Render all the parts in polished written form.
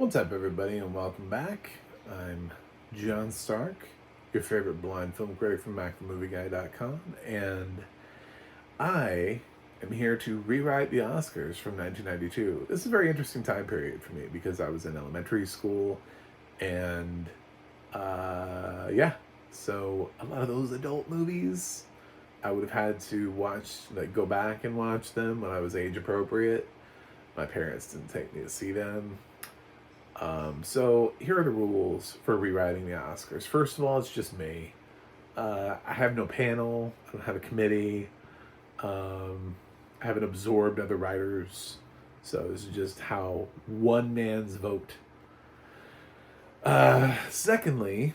What's up, everybody, and welcome back. I'm John Stark, your favorite blind film critic from MacTheMovieGuy.com, and I am here to rewrite the Oscars from 1992. This is a very interesting time period for me because I was in elementary school, and so a lot of those adult movies I would have had to watch, like go back and watch them when I was age appropriate. My parents didn't take me to see them. So here are the rules for rewriting the Oscars. First of all, it's just me. I have no panel. I don't have a committee. I haven't absorbed other writers. So this is just how one man's vote. Secondly,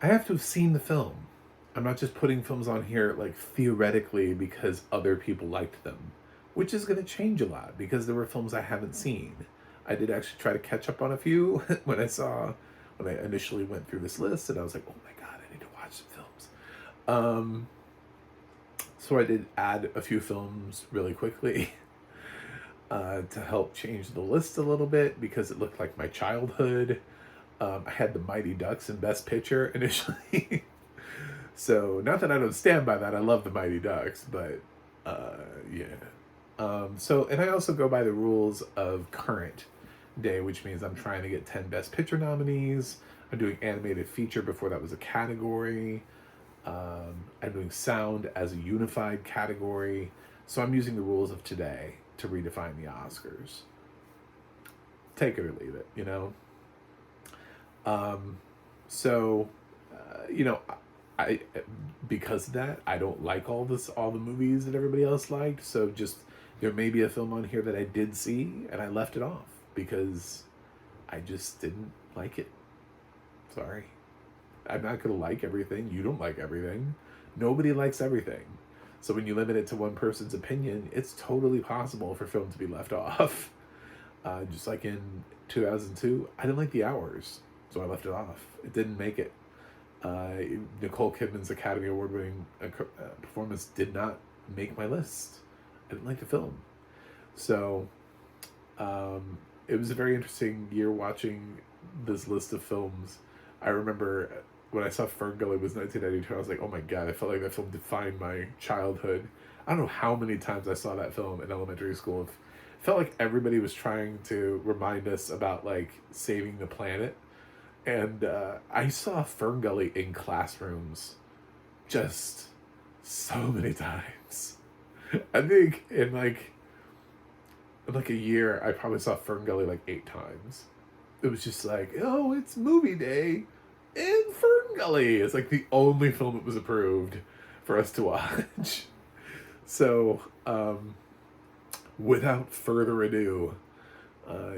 I have to have seen the film. I'm not just putting films on here like theoretically because other people liked them, which is going to change a lot because there were films I haven't seen. I did actually try to catch up on a few when I initially went through this list, and I was like, oh my god, I need to watch some films. So I did add a few films really quickly to help change the list a little bit because it looked like my childhood. I had the Mighty Ducks in Best Picture initially. So not that I don't stand by that, I love the Mighty Ducks, but yeah. And I also go by the rules of current day, which means I'm trying to get 10 Best Picture nominees. I'm doing animated feature before that was a category. I'm doing sound as a unified category. So I'm using the rules of today to redefine the Oscars. Take it or leave it, you know? I because of that, I don't like all the movies that everybody else liked. So just there may be a film on here that I did see and I left it off because I just didn't like it. Sorry. I'm not going to like everything. You don't like everything. Nobody likes everything. So when you limit it to one person's opinion, it's totally possible for film to be left off. Just like in 2002, I didn't like The Hours, so I left it off. It didn't make it. Nicole Kidman's Academy Award-winning performance did not make my list. I didn't like the film. So it was a very interesting year watching this list of films. I remember when I saw Ferngully was 1992, I was like, oh my god, I felt like that film defined my childhood. I don't know how many times I saw that film in elementary school. It felt like everybody was trying to remind us about like saving the planet. And I saw Ferngully in classrooms just so many times. I think in like a year, I probably saw Ferngully like 8 times. It was just like, oh, it's movie day in Ferngully. It's like the only film that was approved for us to watch. So, without further ado,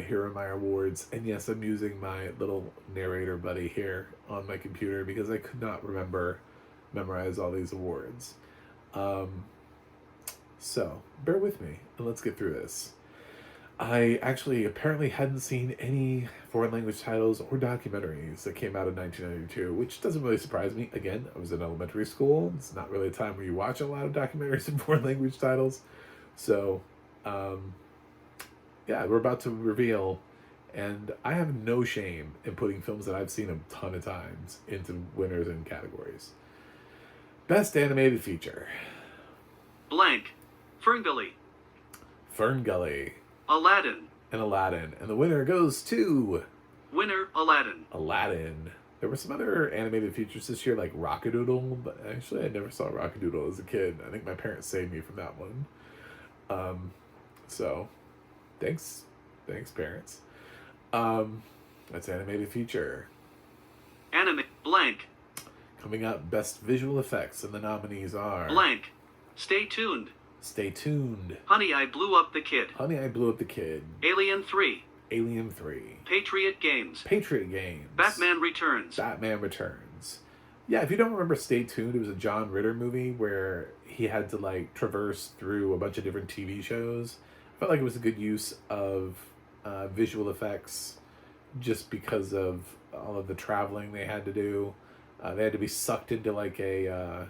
here are my awards. And yes, I'm using my little narrator buddy here on my computer because I could not memorize all these awards. So, bear with me and let's get through this. I actually apparently hadn't seen any foreign language titles or documentaries that came out in 1992, which doesn't really surprise me. Again, I was in elementary school. It's not really a time where you watch a lot of documentaries and foreign language titles. So, yeah, we're about to reveal, and I have no shame in putting films that I've seen a ton of times into winners and categories. Best Animated Feature. Blank. Ferngully. Ferngully. Aladdin. And Aladdin. And the winner goes to... Winner, Aladdin. Aladdin. There were some other animated features this year, like Rockadoodle, but actually I never saw Rockadoodle as a kid. I think my parents saved me from that one. So, thanks, parents. That's animated feature. Blank. Coming up, Best Visual Effects, and the nominees are... Blank. Stay tuned. Stay tuned. Honey, I Blew Up the Kid. Honey, I Blew Up the Kid. Alien 3. Alien 3. Patriot Games. Patriot Games. Batman Returns. Batman Returns. Yeah, if you don't remember Stay Tuned, it was a John Ritter movie where he had to like traverse through a bunch of different TV shows. I felt like it was a good use of visual effects just because of all of the traveling they had to do. They had to be sucked into like a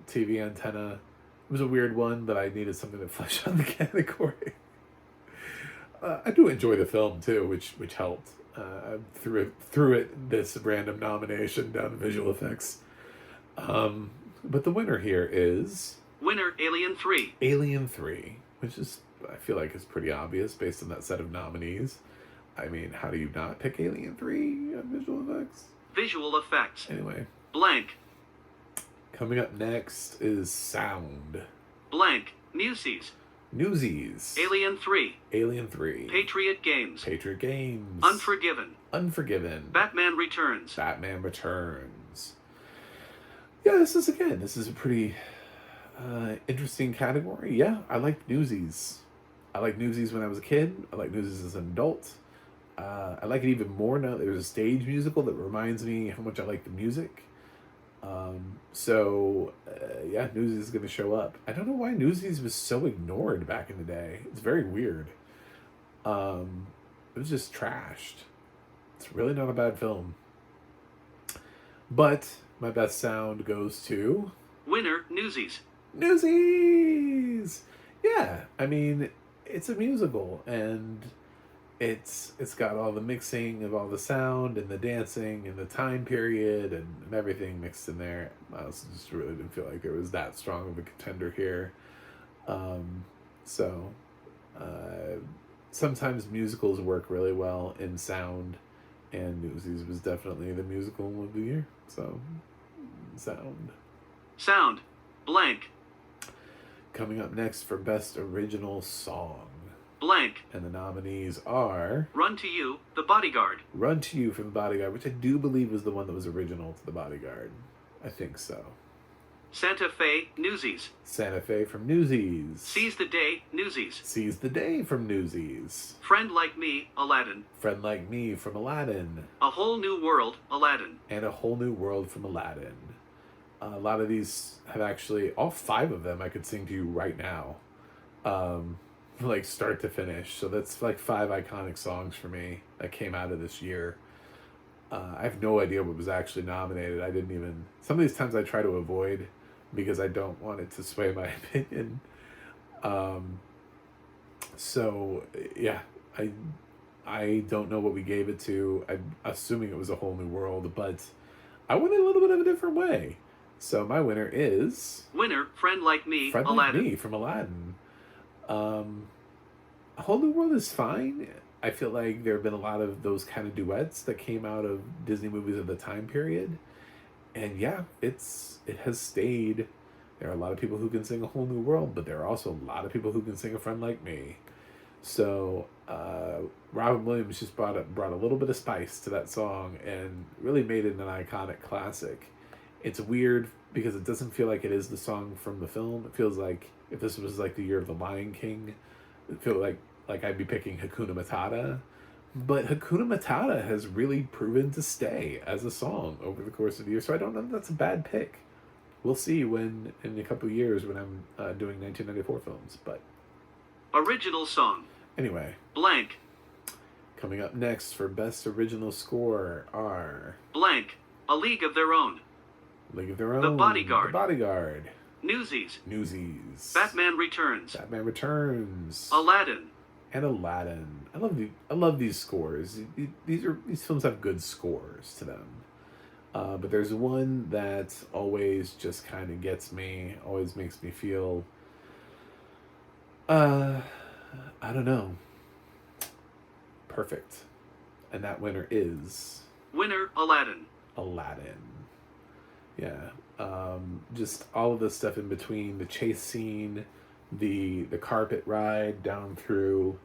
TV antenna. It was a weird one, but I needed something to flesh out the category. I do enjoy the film too, which helped. Threw it this random nomination down to visual effects. But the winner here is Winner Alien 3. Alien 3, which is, I feel like, is pretty obvious based on that set of nominees. I mean, how do you not pick Alien 3 on visual effects? Visual effects. Anyway, Blank. coming up next is sound. Blank. Newsies. Newsies. Alien 3. Alien 3. Patriot Games. Patriot Games. Unforgiven. Unforgiven. Batman Returns. Batman Returns. Yeah, this is a pretty interesting category. Yeah, I liked Newsies. I liked Newsies when I was a kid. I like Newsies as an adult. I like it even more now. There's a stage musical that reminds me how much I like the music. Yeah, Newsies is going to show up. I don't know why Newsies was so ignored back in the day. It's very weird. It was just trashed. It's really not a bad film. But my best sound goes to Winner Newsies. Newsies. Yeah, I mean, it's a musical, and it's got all the mixing of all the sound and the dancing and the time period and everything mixed in there. I also just really didn't feel like there was that strong of a contender here. Sometimes musicals work really well in sound, and Newsies was definitely the musical of the year. So, sound. Sound. Blank. Coming up next for Best Original Song. Blank. And the nominees are Run to You, The Bodyguard. Run to You from The Bodyguard, which I do believe was the one that was original to The Bodyguard. I think so. Santa Fe, Newsies. Santa Fe from Newsies. Seize the Day, Newsies. Seize the Day from Newsies. Friend Like Me, Aladdin. Friend Like Me from Aladdin. A Whole New World, Aladdin. And A Whole New World from Aladdin. A lot of these have actually, all 5 of them I could sing to you right now. Like start to finish. So that's like 5 iconic songs for me that came out of this year. I have no idea what was actually nominated. I didn't even, some of these times I try to avoid because I don't want it to sway my opinion. Yeah, I don't know what we gave it to. I'm assuming it was A Whole New World, but I went a little bit of a different way. So my winner is Winner, Friend Like Me, Friend Aladdin. Like Me from Aladdin. A Whole New World is fine. I feel like there have been a lot of those kind of duets that came out of Disney movies of the time period. And yeah, it has stayed. There are a lot of people who can sing A Whole New World, but there are also a lot of people who can sing A Friend Like Me. So Robin Williams just brought a little bit of spice to that song and really made it an iconic classic. It's weird because it doesn't feel like it is the song from the film. It feels like if this was like the year of the Lion King, it feels like I'd be picking Hakuna Matata. But Hakuna Matata has really proven to stay as a song over the course of the year. So I don't know if that's a bad pick. We'll see when in a couple of years when I'm doing 1994 films. But Original Song. Anyway. Blank. Coming up next for Best Original Score are Blank. A League of Their Own. League of Their Own. The Bodyguard. The Bodyguard. Newsies. Newsies. Batman Returns. Batman Returns. Aladdin. And Aladdin. I love these scores. These films have good scores to them. But there's one that always just kind of gets me, always makes me feel, I don't know, perfect. And that winner is Winner Aladdin. Aladdin. Yeah. Just all of the stuff in between, the chase scene, the carpet ride down through,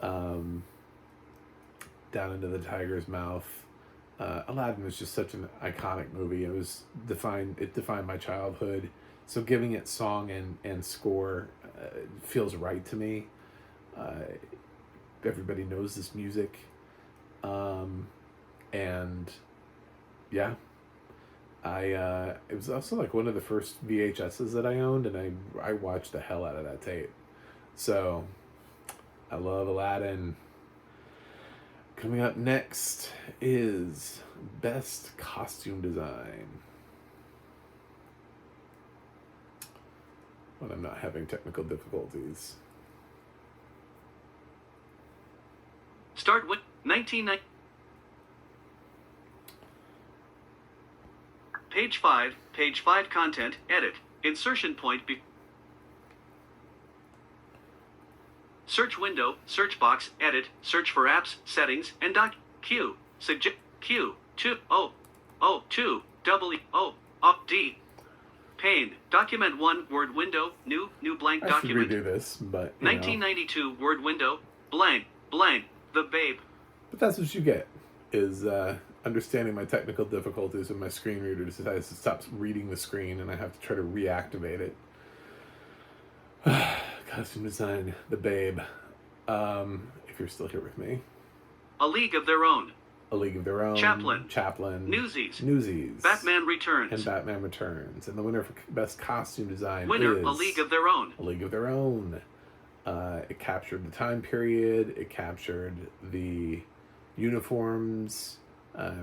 down into the tiger's mouth. Aladdin was just such an iconic movie. It defined my childhood. So giving it song and score feels right to me. Everybody knows this music. And yeah, it was also like one of the first VHSs that I owned, and I watched the hell out of that tape. So I love Aladdin. Coming up next is Best Costume Design. When I'm not having technical difficulties. Start with 1990. Page 5 content, edit, insertion point search window, search box, edit, search for apps, settings, and Q, suggest, Q, 2, O, O, 2, double E, O, up, D, pane, document 1, word window, new blank document. I should redo this, but, 1992, word window, blank, the babe. But that's what you get, is, understanding my technical difficulties when my screen reader decides to stop reading the screen and I have to try to reactivate it. Costume design, the babe. If you're still here with me. A League of Their Own. A League of Their Own. Chaplin. Newsies. Batman Returns. And Batman Returns. And the winner for best costume design winner, is... A League of Their Own. A League of Their Own. It captured the time period. It captured the uniforms.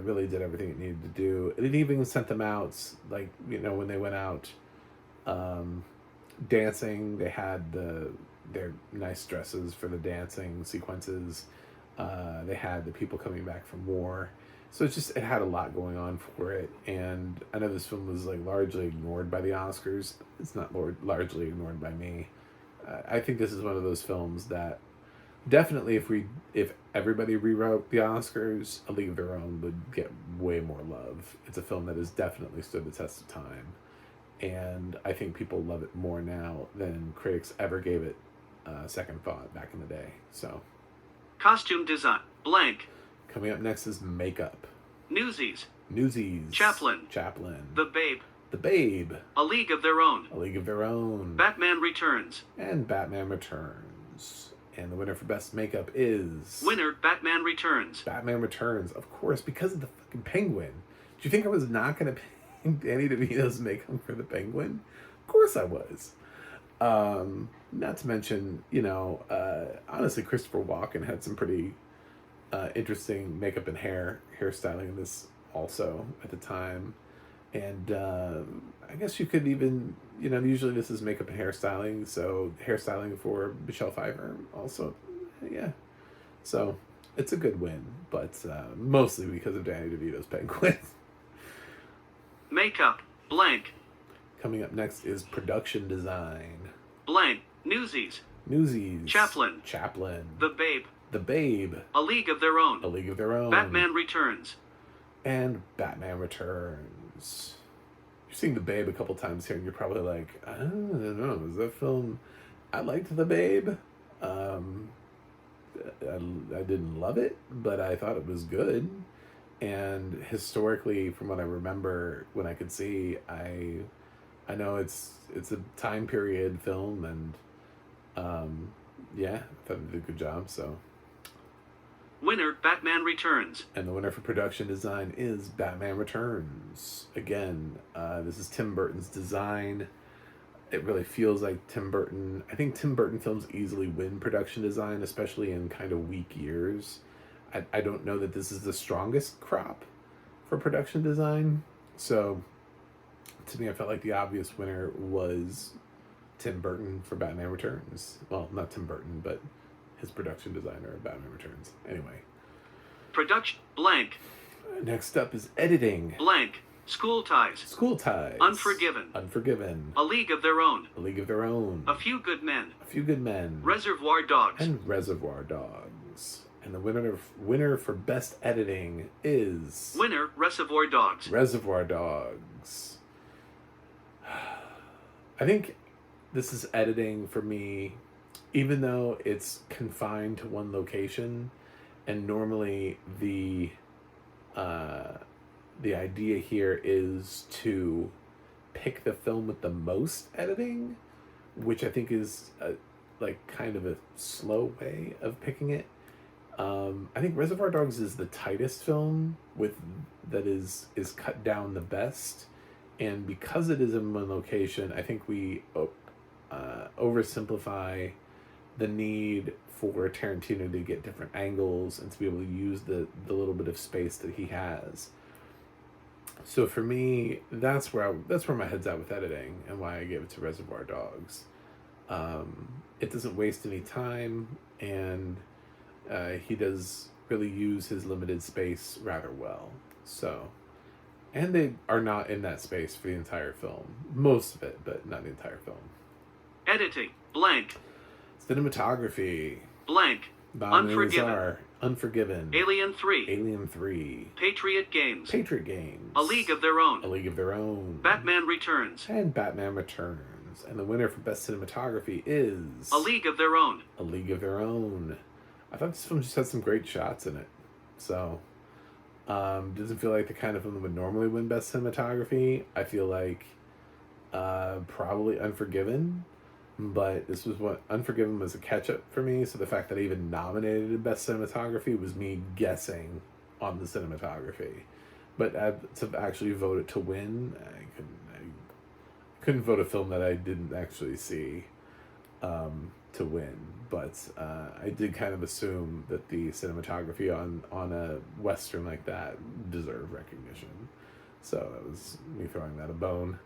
Really did everything it needed to do. It even sent them out, like, when they went out dancing, they had their nice dresses for the dancing sequences. They had the people coming back from war. So it had a lot going on for it. And I know this film was largely ignored by the Oscars. It's not largely ignored by me. I think this is one of those films that definitely if everybody rewrote the Oscars, A League of Their Own would get way more love. It's a film that has definitely stood the test of time. And I think people love it more now than critics ever gave it second thought back in the day. So, costume design, blank. Coming up next is makeup. Newsies. Chaplin. The Babe. A League of Their Own. Batman Returns. And Batman Returns. And the winner for best makeup is... Winner, Batman Returns. Batman Returns, of course, because of the fucking Penguin. Do you think I was not going to pick Danny DeVito's makeup for the Penguin? Of course I was. Not to mention, honestly, Christopher Walken had some pretty interesting makeup and hairstyling in this also at the time. And I guess you could even, usually this is makeup and hairstyling, so hairstyling for Michelle Pfeiffer also, yeah. So it's a good win, but mostly because of Danny DeVito's Penguin. Makeup, blank. Coming up next is production design. Blank, Newsies. Chaplin. The Babe. A League of Their Own. Batman Returns. And Batman Returns. You're seeing The Babe a couple times here, and you're probably like, I don't know, is that film... I liked The Babe. I didn't love it, but I thought it was good. And historically, from what I remember, when I could see, I know it's a time period film, and I thought it did a good job, so... Winner, Batman Returns. And the winner for production design is Batman Returns. Again, this is Tim Burton's design. It really feels like Tim Burton... I think Tim Burton films easily win production design, especially in kind of weak years. I don't know that this is the strongest crop for production design. So, to me, I felt like the obvious winner was Tim Burton for Batman Returns. Well, not Tim Burton, but... his production designer of Batman Returns. Anyway. Production, blank. Next up is editing. Blank. School Ties. Unforgiven. A League of Their Own. A Few Good Men. Reservoir Dogs. And Reservoir Dogs. And the winner for best editing is... Winner, Reservoir Dogs. I think this is editing for me... Even though it's confined to one location, and normally the idea here is to pick the film with the most editing, which I think is kind of a slow way of picking it. I think Reservoir Dogs is the tightest film that is cut down the best, and because it is in one location, I think we oversimplify the need for Tarantino to get different angles and to be able to use the little bit of space that he has. So for me, that's where my head's at with editing, and why I gave it to Reservoir Dogs. It doesn't waste any time, and He does really use his limited space rather well. So, and they are not in that space for the entire film. Most of it, but not the entire film. Editing. Blank. Cinematography. Blank. Unforgiven. Unforgiven. Alien 3. Alien 3. Patriot Games. Patriot Games. A League of Their Own. A League of Their Own. Batman Returns. And Batman Returns. And the winner for Best Cinematography is... A League of Their Own. A League of Their Own. I thought this film just had some great shots in it. So, doesn't feel like the kind of film that would normally win Best Cinematography. I feel like probably Unforgiven. But this was what Unforgiven was a catch-up for me, so the fact that I even nominated Best Cinematography was me guessing on the cinematography. But to actually vote it to win, I couldn't vote a film that I didn't actually see to win. But I did kind of assume that the cinematography on a Western like that deserved recognition. So that was me throwing that a bone.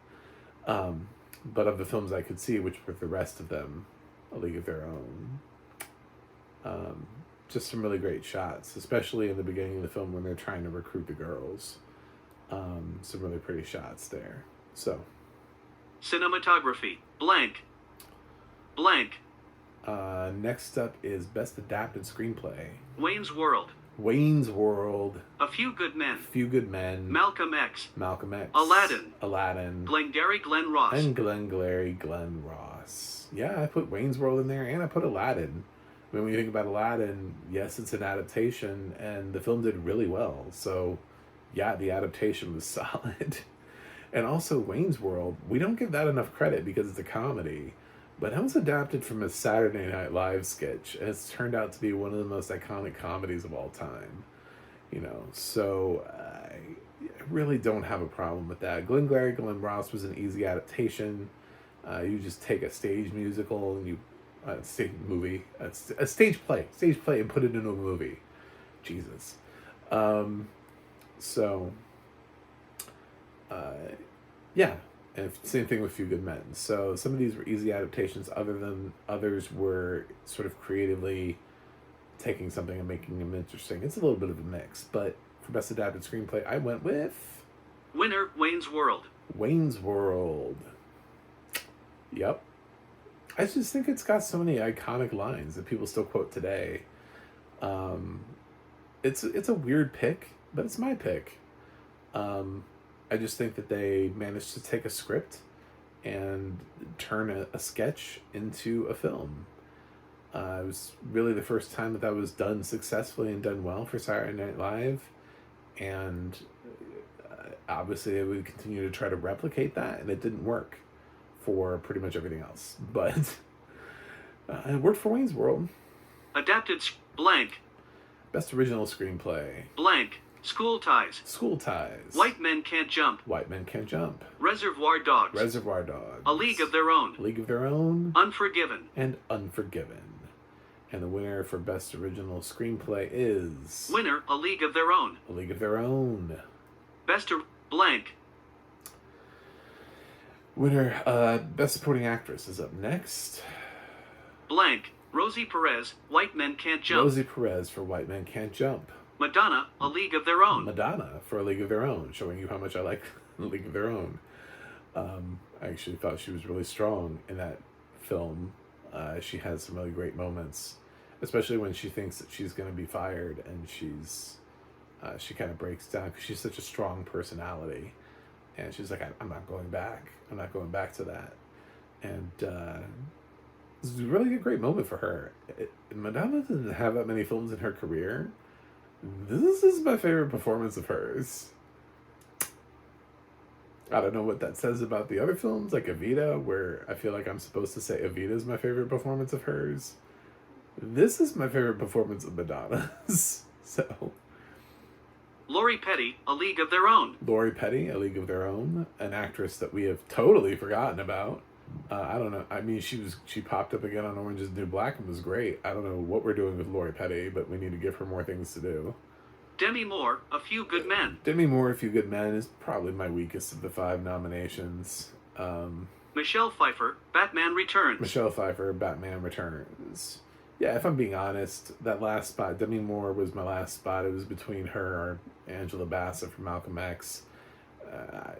But of the films I could see, which were the rest of them, A League of Their Own, just some really great shots, especially in the beginning of the film when they're trying to recruit the girls. Some really pretty shots there. So, Cinematography. Blank. Blank. Next up is Best Adapted Screenplay. Wayne's World. Wayne's World. A Few Good Men. Few Good Men. Malcolm X. Malcolm X. Aladdin. Glengarry Glen Ross. And Glengarry Glen Ross. Yeah, I put Wayne's World in there, and I put Aladdin. I mean, when you think about Aladdin, yes, it's an adaptation, and the film did really well. So, yeah, the adaptation was solid. And also, Wayne's World, we don't give that enough credit because it's a comedy. But that was adapted from a Saturday Night Live sketch, and it's turned out to be one of the most iconic comedies of all time. You know, so I really don't have a problem with that. Glengarry Glen Ross was an easy adaptation. You just take a stage musical and a stage play, and put it into a movie. Jesus. Yeah. And same thing with Few Good Men. So some of these were easy adaptations, others were sort of creatively taking something and making them interesting. It's a little bit of a mix, but for Best Adapted Screenplay, I went with... Winner, Wayne's World. Wayne's World. Yep. I just think it's got so many iconic lines that people still quote today. It's a weird pick, but it's my pick. I just think that they managed to take a script and turn a sketch into a film. It was really the first time that was done successfully and done well for Saturday Night Live. And obviously they would continue to try to replicate that, and it didn't work for pretty much everything else. But it worked for Wayne's World. Adapted blank. Best Original Screenplay. Blank. School Ties. School Ties. White Men Can't Jump. White Men Can't Jump. Reservoir Dogs. Reservoir Dogs. A League of Their Own. A League of Their Own. Unforgiven. And Unforgiven. And the winner for Best Original Screenplay is... Winner, A League of Their Own. A League of Their Own. Best blank. Winner, Best Supporting Actress is up next. Blank. Rosie Perez, White Men Can't Jump. Rosie Perez for White Men Can't Jump. Madonna, A League of Their Own. Madonna for A League of Their Own, showing you how much I like A League of Their Own. I actually thought she was really strong in that film. She had some really great moments, especially when she thinks that she's going to be fired, and she kind of breaks down because she's such a strong personality, and she's like, I'm not going back. I'm not going back to that. And this is really a great moment for her. Madonna doesn't have that many films in her career. This is my favorite performance of hers. I don't know what that says about the other films, like Evita, where I feel like I'm supposed to say Evita is my favorite performance of hers. This is my favorite performance of Madonna's. So, Lori Petty, A League of Their Own. Lori Petty, A League of Their Own, an actress that we have totally forgotten about. I don't know. I mean, she popped up again on Orange is the New Black and was great. I don't know what we're doing with Lori Petty, but we need to give her more things to do. Demi Moore, A Few Good Men. Demi Moore, A Few Good Men is probably my weakest of the 5 nominations. Michelle Pfeiffer, Batman Returns. Michelle Pfeiffer, Batman Returns. Yeah, if I'm being honest, that last spot, Demi Moore was my last spot. It was between her or Angela Bassett from Malcolm X. Uh,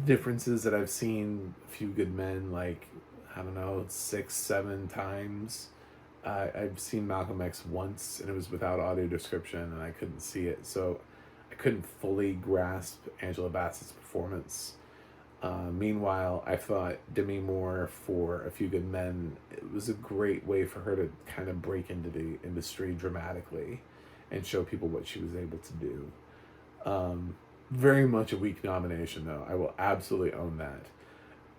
Differences that I've seen A Few Good Men, like, I don't know, 6, 7 times. I've seen Malcolm X once, and it was without audio description, and I couldn't see it, so I couldn't fully grasp Angela Bassett's performance. Meanwhile, I thought Demi Moore for A Few Good Men, it was a great way for her to kind of break into the industry dramatically and show people what she was able to do. Very much a weak nomination, though. I will absolutely own that.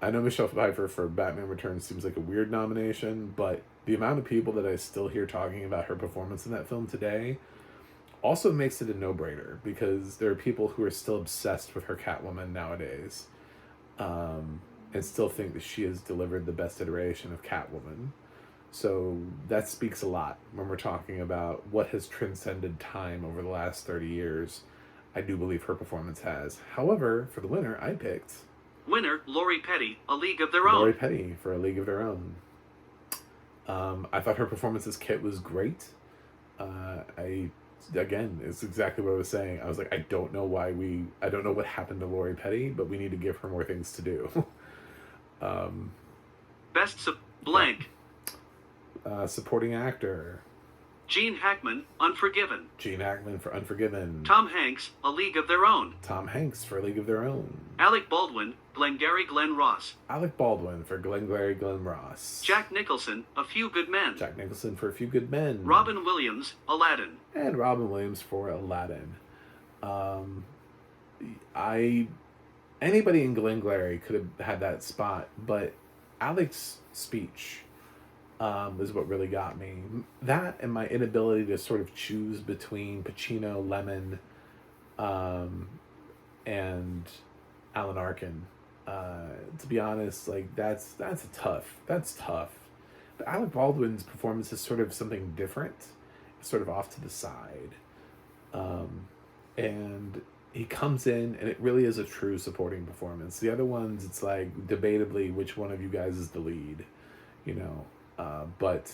I know Michelle Pfeiffer for Batman Returns seems like a weird nomination, but the amount of people that I still hear talking about her performance in that film today also makes it a no-brainer, because there are people who are still obsessed with her Catwoman nowadays, and still think that she has delivered the best iteration of Catwoman. So that speaks a lot when we're talking about what has transcended time over the last 30 years. I do believe her performance has. However, for the winner, I picked Winner, Lori Petty, A League of Their Own. Lori Petty for A League of Their Own. I thought her performance as Kit was great. Again, it's exactly what I was saying. I was like, I don't know what happened to Lori Petty, but we need to give her more things to do. Blank. Supporting actor. Gene Hackman, Unforgiven. Gene Hackman for Unforgiven. Tom Hanks, A League of Their Own. Tom Hanks for A League of Their Own. Alec Baldwin, Glengarry Glen Ross. Alec Baldwin for Glengarry Glen Ross. Jack Nicholson, A Few Good Men. Jack Nicholson for A Few Good Men. Robin Williams, Aladdin. And Robin Williams for Aladdin. Anybody in Glengarry could have had that spot, but Alec's speech is what really got me. That and my inability to sort of choose between Pacino, Lemon, and Alan Arkin. To be honest, like that's tough. But Alec Baldwin's performance is sort of something different, sort of off to the side, and he comes in and it really is a true supporting performance. The other ones, it's like debatably which one of you guys is the lead, you know. But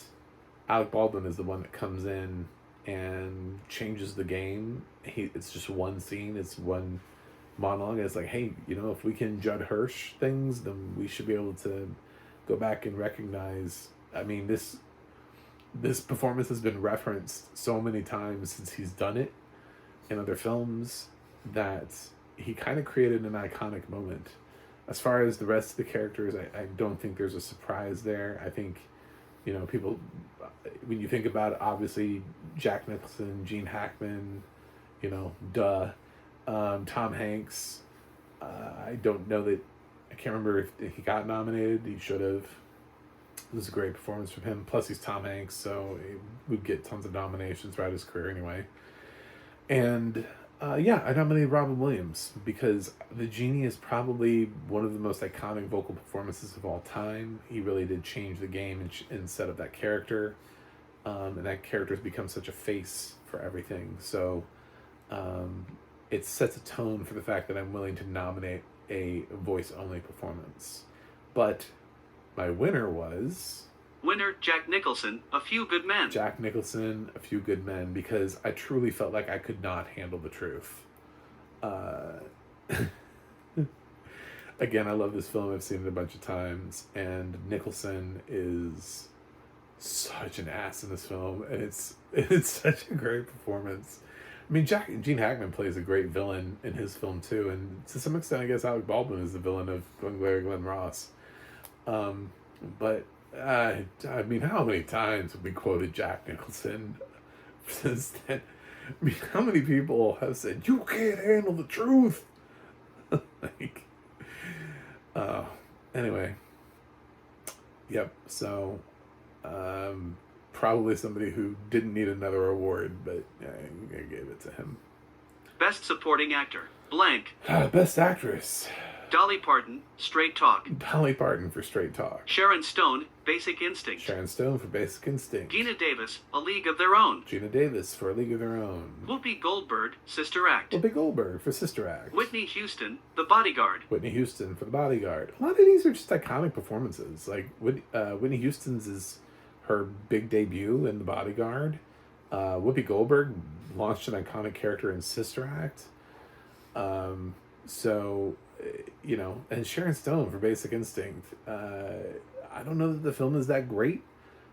Alec Baldwin is the one that comes in and changes the game. It's just one scene, it's one monologue. It's like, hey, you know, if we can Judd Hirsch things, then we should be able to go back and recognize. I mean, this performance has been referenced so many times since he's done it in other films that he kind of created an iconic moment. As far as the rest of the characters, I don't think there's a surprise there. I think, you know, people, when you think about it, obviously Jack Nicholson, Gene Hackman, you know, Tom Hanks. I don't know that, I can't remember if he got nominated. He should have. It was a great performance from him. Plus he's Tom Hanks, so he would get tons of nominations throughout his career anyway. And yeah, I nominated Robin Williams because The Genie is probably one of the most iconic vocal performances of all time. He really did change the game and set up that character. And that character has become such a face for everything. So it sets a tone for the fact that I'm willing to nominate a voice-only performance. But my winner was... Winner, Jack Nicholson, A Few Good Men. Jack Nicholson, A Few Good Men, because I truly felt like I could not handle the truth. Again, I love this film. I've seen it a bunch of times, and Nicholson is such an ass in this film, and it's such a great performance. I mean, Gene Hackman plays a great villain in his film too, and to some extent, I guess Alec Baldwin is the villain of Glengarry Glen Ross. But I mean, how many times have we quoted Jack Nicholson since then? I mean, how many people have said, "You can't handle the truth"? Like, anyway. Yep. So, probably somebody who didn't need another award, but I gave it to him. Best Supporting Actor, blank. Best Actress. Dolly Parton, Straight Talk. Dolly Parton for Straight Talk. Sharon Stone, Basic Instinct. Sharon Stone for Basic Instinct. Geena Davis, A League of Their Own. Geena Davis for A League of Their Own. Whoopi Goldberg, Sister Act. Whoopi Goldberg for Sister Act. Whitney Houston, The Bodyguard. Whitney Houston for The Bodyguard. A lot of these are just iconic performances. Like Whitney Houston's is her big debut in The Bodyguard. Whoopi Goldberg launched an iconic character in Sister Act. So, and Sharon Stone for Basic Instinct. I don't know that the film is that great,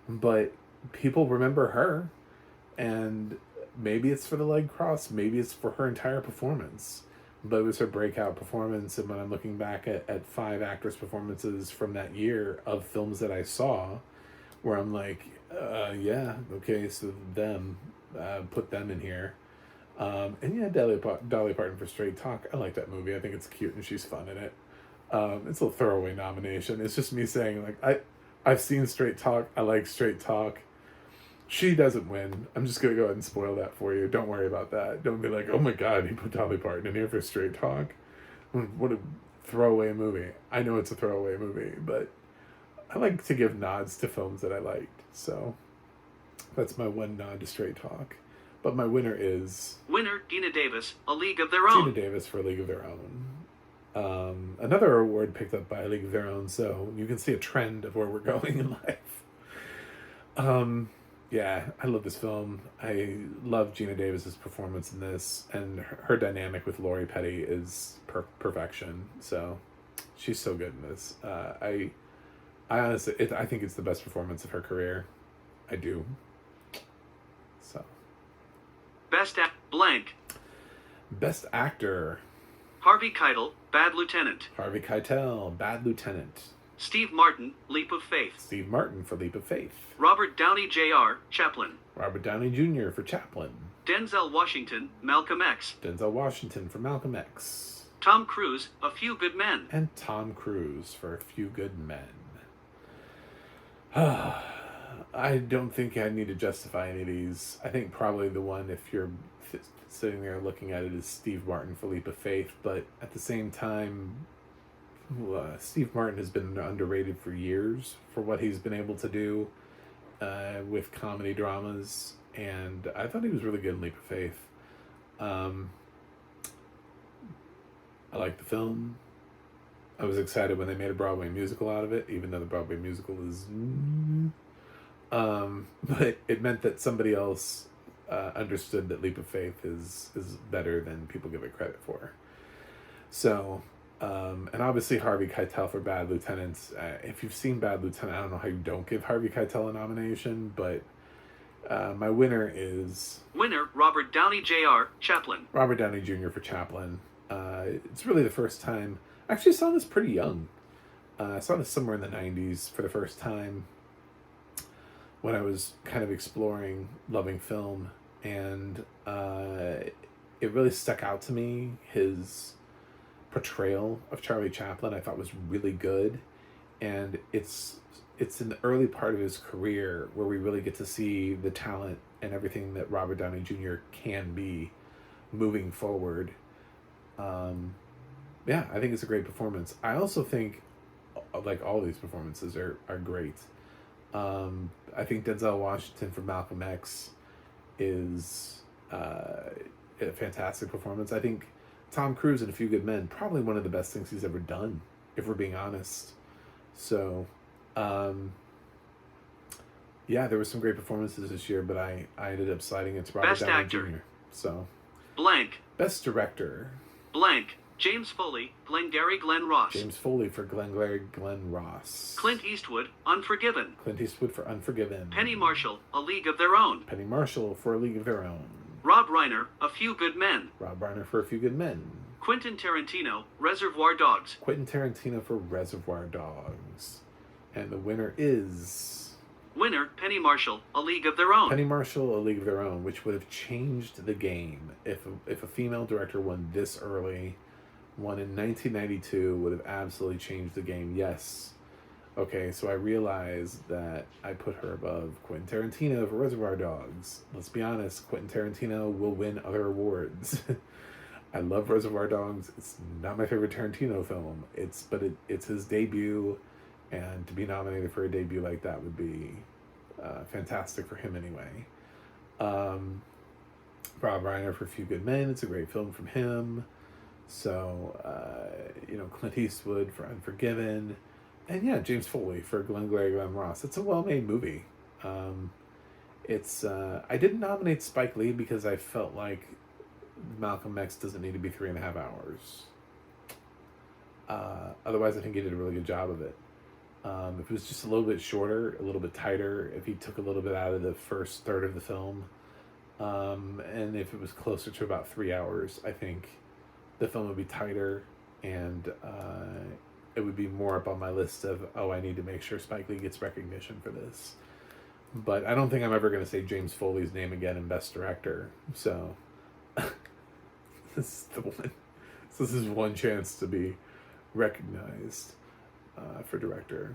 but people remember her, and maybe it's for the leg cross, maybe it's for her entire performance, but it was her breakout performance. And when I'm looking back at 5 actress performances from that year of films that I saw, where I'm like, yeah, okay, so them, put them in here. And yeah, Dolly Parton for Straight Talk. I like that movie. I think it's cute and she's fun in it. It's a throwaway nomination. It's just me saying, like, I've seen Straight Talk. I like Straight Talk. She doesn't win. I'm just going to go ahead and spoil that for you. Don't worry about that. Don't be like, oh my God, he put Dolly Parton in here for Straight Talk. What a throwaway movie. I know it's a throwaway movie, but I like to give nods to films that I liked. So that's my one nod to Straight Talk. But my winner is... Winner, Geena Davis, A League of Their Own. Geena Davis for A League of Their Own. Another award picked up by A League of Their Own, so you can see a trend of where we're going in life. Yeah, I love this film. I love Geena Davis's performance in this, and her dynamic with Lori Petty is perfection. So she's so good in this. I honestly, I think it's the best performance of her career. I do. So. Best blank. Best actor. Harvey Keitel, Bad Lieutenant. Harvey Keitel, Bad Lieutenant. Steve Martin, Leap of Faith. Steve Martin for Leap of Faith. Robert Downey Jr., Chaplin. Robert Downey Jr. for Chaplin. Denzel Washington, Malcolm X. Denzel Washington for Malcolm X. Tom Cruise, A Few Good Men. And Tom Cruise for A Few Good Men. I don't think I need to justify any of these. I think probably the one, if you're sitting there looking at it, is Steve Martin for Leap of Faith. But at the same time, Steve Martin has been underrated for years for what he's been able to do with comedy dramas. And I thought he was really good in Leap of Faith. I liked the film. I was excited when they made a Broadway musical out of it, even though the Broadway musical is... but it meant that somebody else understood that Leap of Faith is better than people give it credit for. So, and obviously Harvey Keitel for Bad Lieutenant. If you've seen Bad Lieutenant, I don't know how you don't give Harvey Keitel a nomination, but my winner is... Winner, Robert Downey Jr., Chaplin. Robert Downey Jr. for Chaplin. It's really the first time... I actually saw this pretty young. I saw this somewhere in the 90s for the first time when I was kind of exploring loving film, and it really stuck out to me. His portrayal of Charlie Chaplin I thought was really good, and it's in the early part of his career where we really get to see the talent and everything that Robert Downey Jr. can be moving forward. Yeah, I think it's a great performance. I also think, like, all these performances are great. I think Denzel Washington for Malcolm X is a fantastic performance. I think Tom Cruise in A Few Good Men, probably one of the best things he's ever done, if we're being honest. So, yeah, there were some great performances this year, but I ended up sliding into Robert Best Downey actor. Jr. So, Blank. Best Director. Blank. James Foley, Glengarry Glen Ross. James Foley for Glengarry Glen Ross. Clint Eastwood, Unforgiven. Clint Eastwood for Unforgiven. Penny Marshall, A League of Their Own. Penny Marshall for A League of Their Own. Rob Reiner, A Few Good Men. Rob Reiner for A Few Good Men. Quentin Tarantino, Reservoir Dogs. Quentin Tarantino for Reservoir Dogs. And the winner is... Winner, Penny Marshall, A League of Their Own. Penny Marshall, A League of Their Own, which would have changed the game. If a female director won this early, won in 1992, would have absolutely changed the game. Yes. Okay, so I realized that I put her above Quentin Tarantino for Reservoir Dogs. Let's be honest, Quentin Tarantino will win other awards. I love Reservoir Dogs. It's not my favorite Tarantino film. It's his debut, and to be nominated for a debut like that would be fantastic for him anyway. Rob Reiner for A Few Good Men. It's a great film from him. So, Clint Eastwood for Unforgiven. And yeah, James Foley for Glengarry Glen Ross. It's a well-made movie. It's I didn't nominate Spike Lee because I felt like Malcolm X doesn't need to be 3.5 hours. Otherwise, I think he did a really good job of it. If it was just a little bit shorter, a little bit tighter, if he took a little bit out of the first third of the film, and if it was closer to about 3 hours, I think the film would be tighter, and it would be more up on my list of, oh, I need to make sure Spike Lee gets recognition for this. But I don't think I'm ever going to say James Foley's name again in Best Director. So this is the one. So this is one chance to be recognized for director.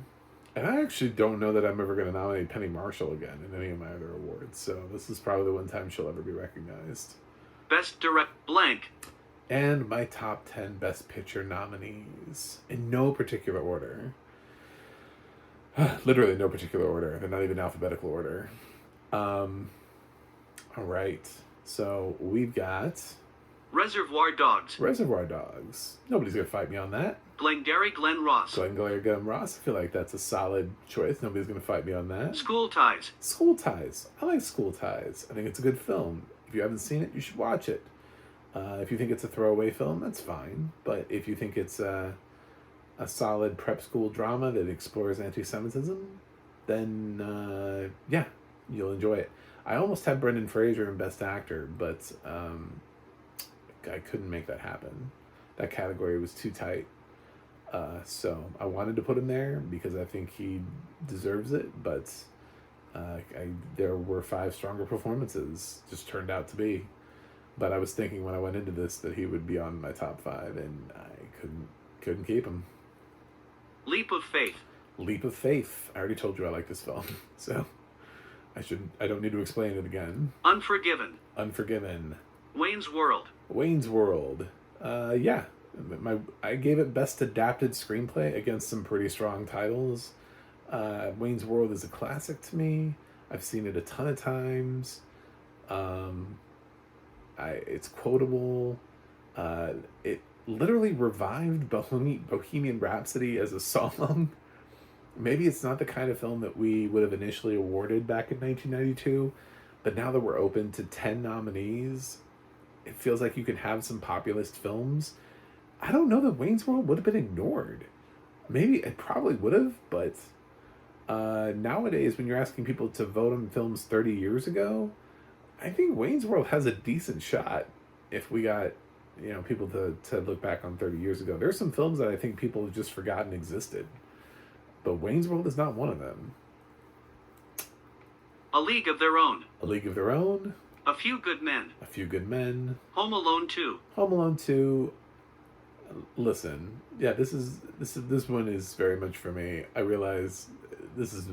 And I actually don't know that I'm ever going to nominate Penny Marshall again in any of my other awards. So this is probably the one time she'll ever be recognized. Best Direct blank. And my top 10 Best Picture nominees in no particular order. Literally no particular order. They're not even alphabetical order. All right. So we've got Reservoir Dogs. Reservoir Dogs. Nobody's going to fight me on that. Glengarry Glen Ross. Glengarry Glen Ross. I feel like that's a solid choice. Nobody's going to fight me on that. School Ties. School Ties. I like School Ties. I think it's a good film. If you haven't seen it, you should watch it. If you think it's a throwaway film, that's fine. But if you think it's a solid prep school drama that explores anti-Semitism, then yeah, you'll enjoy it. I almost had Brendan Fraser in Best Actor, but I couldn't make that happen. That category was too tight. So I wanted to put him there because I think he deserves it, but there were 5 stronger performances, just turned out to be. But I was thinking when I went into this that he would be on my top 5, and I couldn't keep him. Leap of Faith. Leap of Faith. I already told you I like this film, so I don't need to explain it again. Unforgiven. Unforgiven. Wayne's World. Wayne's World. Yeah. I gave it Best Adapted Screenplay against some pretty strong titles. Wayne's World is a classic to me. I've seen it a ton of times. It's quotable. It literally revived Bohemian Rhapsody as a song. Maybe it's not the kind of film that we would have initially awarded back in 1992, but now that we're open to 10 nominees, it feels like you can have some populist films. I don't know that Wayne's World would have been ignored. Maybe it probably would have, but nowadays when you're asking people to vote on films 30 years ago, I think Wayne's World has a decent shot if we got, people to look back on 30 years ago. There's some films that I think people have just forgotten existed, but Wayne's World is not one of them. A League of Their Own. A League of Their Own. A Few Good Men. A Few Good Men. Home Alone 2. Home Alone 2. Listen, yeah, this one is very much for me. I realize this is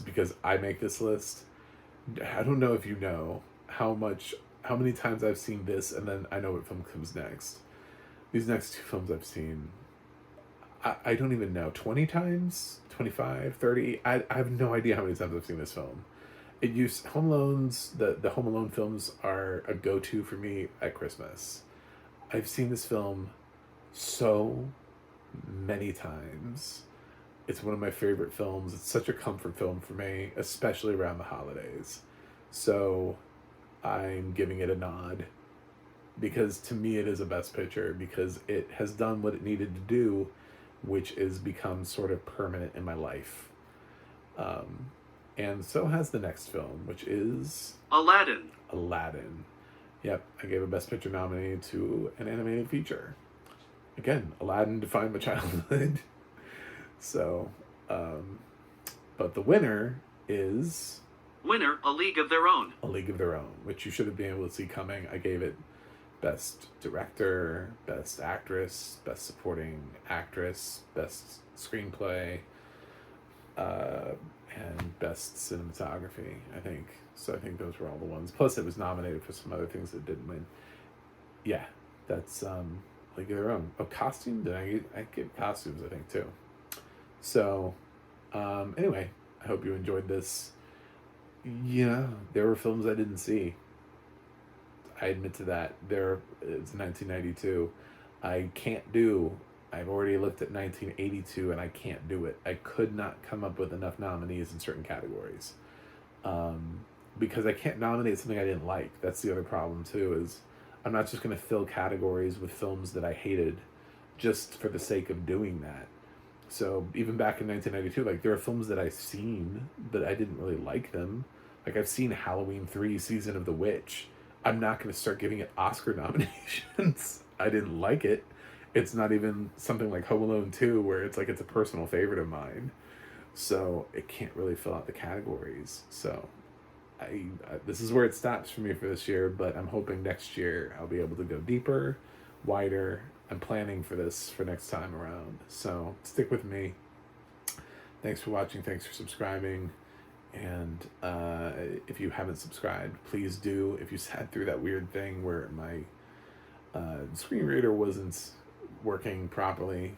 because I make this list. I don't know if you know how many times I've seen this, and then I know what film comes next. These next 2 films I've seen, I don't even know, 20 times, 25, 30. I have no idea how many times I've seen this film. Home Alone's, the Home Alone films are a go-to for me at Christmas. I've seen this film so many times. It's one of my favorite films. It's such a comfort film for me, especially around the holidays. So I'm giving it a nod because to me it is a Best Picture because it has done what it needed to do, which is become sort of permanent in my life. And so has the next film, which is Aladdin. Aladdin. Yep, I gave a Best Picture nominee to an animated feature. Again, Aladdin defined my childhood. So, but the winner is... Winner, A League of Their Own. A League of Their Own, which you should have been able to see coming. I gave it Best Director, Best Actress, Best Supporting Actress, Best Screenplay, and Best Cinematography, I think. So I think those were all the ones. Plus it was nominated for some other things that didn't win. Yeah, that's League of Their Own. Oh, costume? I give costumes, I think, too. So, anyway, I hope you enjoyed this. Yeah, there were films I didn't see. I admit to that. It's 1992. I can't do I've already looked at 1982 and I can't do it. I could not come up with enough nominees in certain categories. Because I can't nominate something I didn't like. That's the other problem too, is I'm not just going to fill categories with films that I hated just for the sake of doing that. So even back in 1992, like there are films that I've seen, but I didn't really like them. Like I've seen Halloween 3 Season of the Witch. I'm not going to start giving it Oscar nominations. I didn't like it. It's not even something like Home Alone 2 where it's like it's a personal favorite of mine. So it can't really fill out the categories. So I this is where it stops for me for this year, but I'm hoping next year I'll be able to go deeper, wider. I'm planning for this for next time around. So stick with me. Thanks for watching. Thanks for subscribing. And if you haven't subscribed, please do. If you sat through that weird thing where my screen reader wasn't working properly,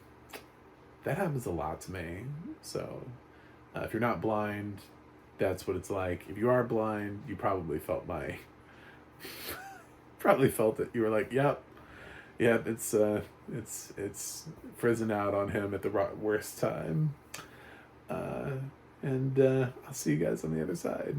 that happens a lot to me. So if you're not blind, that's what it's like. If you are blind, you probably felt probably felt it. You were like, yep, it's frizzing out on him at the worst time. And I'll see you guys on the other side.